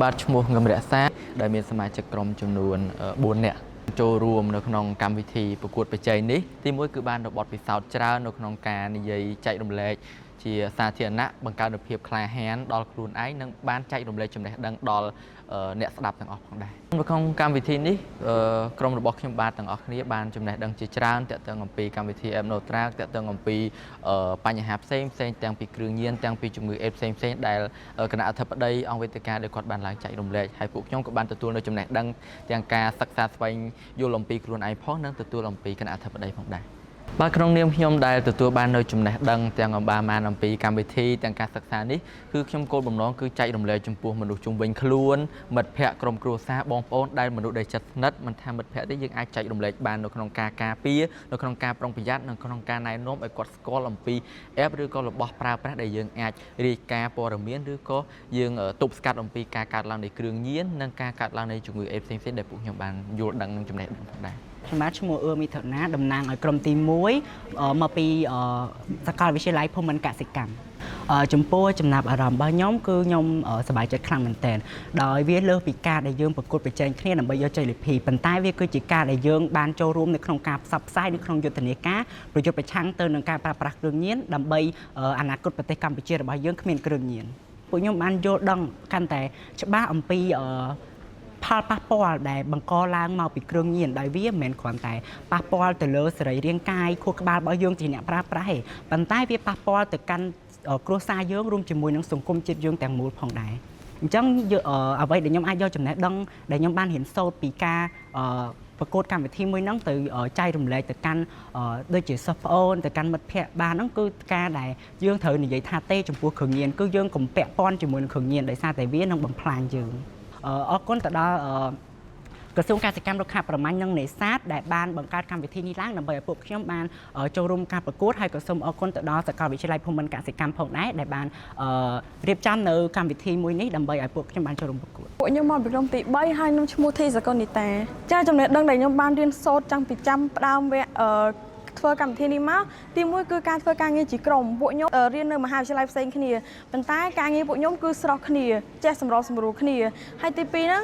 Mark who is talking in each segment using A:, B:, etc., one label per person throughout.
A: បាទឈ្មោះងឹមរក្សាដែលមានសមាជិកក្រុមចំនួន4នាក់ចូលរួមនៅក្នុងកម្មវិធីប្រកួតប្រជែងនេះទីមួយគឺបានរបត់ពិសោធន៍ច្រើននៅក្នុងការនិយាយចែករំលែកជាសាធារណៈបង្កើតនូវភាពក្លាហានដល់ខ្លួនឯងនិងបានចែករំលែកចំណេះដឹងដល់អ្នកស្ដាប់ទាំងអស់ផងដែរនៅក្នុងកម្មវិធីនេះក្រុមរបស់ខ្ញុំបាទទាំងអស់គ្នាបានចំណេះដឹងជាច្រើនទាក់ទងអំពីកម្មវិធី Abnotrack ទាក់ទងអំពីបញ្ហាផ្សេងទាំងពីគ្រឿងញៀនទាំងពីជំងឺអេដផ្សេងដែលគណៈអធិបតីអង្គវេទិកាដែលគាត់បានឡើងចែករំលែកហើយពួកខ្ញុំក៏បានទទួលនៅចំណេះដឹងទាំងការសិក្សាស្វែងយល់អំពីខ្លួនឯងផងនិងទទួលអំពីគណៈអធិបតីផងដែរបាទក្នុងនាមខ្ញុំដែលទទួលបាននៅចំណេះដឹងទាំងអំបានពីកម្មវិធីទាំងការសិក្សានេះគឺខ្ញុំគោលបំណងគឺចែករំលែកចំពោះមនុស្សជុំវិញខ្លួនមិត្តភ័ក្តិក្រុមគ្រួសារបងប្អូនដែលមនុស្សដែលជិតស្និទ្ធមិនថាមិត្តភ័ក្តិទេយើងអាចចែករំលែកបាននៅក្នុងការការពារនៅក្នុងការប្រុងប្រយ័ត្ននៅក្នុងការណែនាំឲ្យគាត់ស្គាល់អំពី app ឬក៏របស់ប្រើប្រាស់ដែលយើងអាចរាយការណ៍ព័ត៌មានឬក៏យើងទប់ស្កាត់អំពីការកើតឡើងនៃគ្រឿងញៀននិងការកើតឡើងនៃជំងឺអេដផ្សេងដែលពួកខ្ញុំបានយល់ដឹងនិងចំណេះដឹងផងដែរ
B: ខ្ញុំបាទឈ្មោះមីថណាតំណាងឲ្យក្រុមទី1មកពីសាកលវិទ្យាល័យភូមិន្ទកសិកម្មចំពោះចំណាប់អារម្មណ៍របស់ខ្ញុំគឺខ្ញុំសប្បាយចិត្តខ្លាំងមែនទែនដោយវាលើសពីការដែលយើងប្រកួតប្រជែងគ្នាដើម្បីយកជ័យលាភីប៉ុន្តែវាគឺជាការដែលយើងបានចូលរួមនៅក្នុងការផ្សព្វផ្សាយនៅក្នុងយុទ្ធនាការប្រយុទ្ធប្រឆាំងទៅនឹងការប្រើប្រាស់គ្រឿងញៀនដើម្បីអនាគតប្រទេសកម្ពុជារបស់យើងគ្មានគ្រឿងញៀនពួកខ្ញុំបានយល់ដឹងកាន់តែច្បាស់អំពីផលប៉ះពាល់ដែលបង្កឡើងមកពីគ្រឿងញៀនដោយវាមិនមែនគ្រាន់តែប៉ះពាល់ទៅលើសរីរាង្គកាយខួរក្បាលរបស់យើងជាអ្នកប្រើប្រាស់ទេប៉ុន្តែវាប៉ះពាល់ទៅកាន់គ្រួសារយើងរួមជាមួយនឹងសង្គមជាតិយើងទាំងមូលផងដែរអញ្ចឹងអ្វីដែលខ្ញុំអាចយកចំណេះដឹងដែលខ្ញុំបានរៀនសូត្រពីការប្រកួតកម្មវិធីមួយហ្នឹងទៅចែករំលែកទៅកាន់ដូចជាសិស្សប្អូនទៅកាន់មិត្តភ័ក្តិបានហ្នឹងគឺការដែលយើងត្រូវនិយាយថាទេចំពោះគ្រឿងញៀនគឺយើងកុំពាក់ព័ន្ធជាមួយនឹងគ្រឿងញៀនដោយសារតែវានឹងបំផ្លាញយើងអរគុណទៅដល់ក្រសួងកសិកម្មរុក្ខាប្រមាញ់និងនេសាទដែលបានបង្កើតកម្មវិធីនេះឡើងដើម្បីឲ្យពួកខ្ញុំបានចូលរួមការប្រកួតហើយក៏សូមអរគុណទៅដល់សាកលវិទ្យាល័យភូមិន្ទកសិកម្មផងដែរដែលបានរៀបចំនៅកម្មវិធីមួយនេះដើម្បីឲ្យពួកខ្ញុំបានចូលរួមប្រកួត
C: ពួកខ្ញុំមកពីក្រុមទី3ហើយខ្ញុំឈ្មោះធីសកលនីតាចាចំណេះដឹងដែលខ្ញុំបានរៀនសូត្រតាំងពីចាំផ្ដើមវគ្គធ្វើកម្មវិធីនេះមកទី1គឺការធ្វើការងារជាក្រុមពួកខ្ញុំរៀននៅមហាវិទ្យាល័យផ្សេងគ្នាប៉ុន្តែការងារពួកខ្ញុំគឺស្រស់គ្នាចេះសម្របសម្រួលគ្នាហើយទី2ហ្នឹង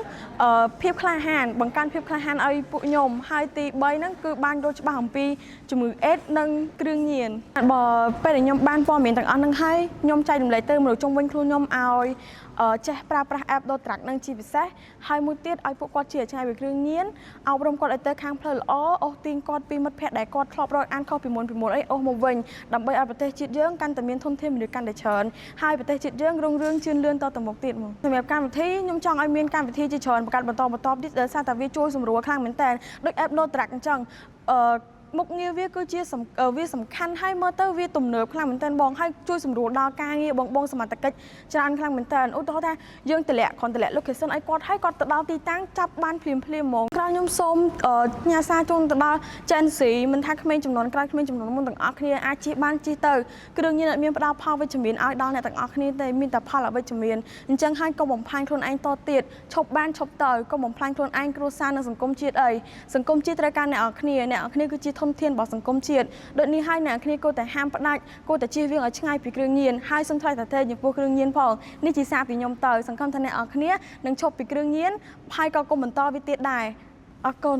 C: ភាពក្លាហានបង្កើនភាពក្លាហានឲ្យពួកខ្ញុំហើយទី3ហ្នឹងគឺបានយល់ច្បាស់អំពីជំងឺអេដនិងគ្រឿងញៀនបើពេលដែលខ្ញុំបានព័ត៌មានទាំងអស់ហ្នឹងហើយខ្ញុំចែករំលែកទៅមនុស្សជុំវិញខ្លួនខ្ញុំឲ្យចេះប្រើប្រាស់ Abnotrack នឹងជាពិសេសហើយមួយទៀតឲ្យពួកគាត់ជាឆ្ងាយពីគ្រឿងញៀនអប់រំគាត់ឲ្យទៅខាងផ្លូវល្អអូសទាញគាត់ពីមិត្តភ័ក្តិដែលគាត់ធ្លាប់រកអានខុសពីមុនអីអូសមកវិញដើម្បីឲ្យប្រទេសជាតិយើងកាន់តែមានធនធានមនុស្សកាន់តែច្រើនហើយប្រទេសជាតិយើងរុងរឿងជឿនលឿនតទៅមុខទៀតមកសម្រាប់កម្មវិធីខ្ញុំចង់ឲ្យមានកម្មវិធីជាច្រើនបង្កើតបន្តទៀតដោយសារតែវាជួយសម្រួលខ្លាំងមែនតើដូច Abnotrack អញ្ចឹងមុខងារវាគឺជាវាសំខាន់ហើយមើលទៅវាទំនើបខ្លាំងមែនតើបងហើយជួយសម្រួលដល់ការងារបងសមត្ថកិច្ចច្រើនខ្លាំងមែនតើឧទាហរណ៍ថាយើងតម្លាក់ location ឲ្យគាត់ហើយគាត់ទៅដល់ទីតាំងចាប់បានភ្លាមហ្មងក្រោយខ្ញុំសូមផ្ញើសារជូនទៅដល់ Gen Z មិនថាក្មេងចំនួនក្រោយក្មេងចំនួនមុនទាំងអស់គ្នាអាចជិះបានជិះទៅគ្រឿងញៀនអត់មានផ្ដល់ផលវិជ្ជមានឲ្យដល់អ្នកទាំងអស់គ្នាទេមានតែផលអវិជ្ជមានអញ្ចឹងហើយកុំបំផ្លាញខ្លួនឯងតទៀតឈប់បានឈប់ទៅកុំបំផ្លាញខ្លួនឯងគ្រួសារនិងសង្គមជាតិអីសង្គមជាតិត្រូវការអ្នកនរគ្នាគឺជាធនធានរបស់សង្គមជាតិដូចនេះហើយអ្នកគ្នាគួរតែហាមផ្ដាច់គួរតែជៀសវាងឲ្យឆ្ងាយពីគ្រឿងញៀនហើយសូមថ្លែងតាទេចំពោះគ្រឿងញៀនផងនេះជាសារពីខ្ញុំទៅសង្ឃឹមថាអ្នកនរគ្នានឹងឈប់ពីគ្រឿងញៀនហើយក៏កុំបន្តវាទៀតដែរអរគុណ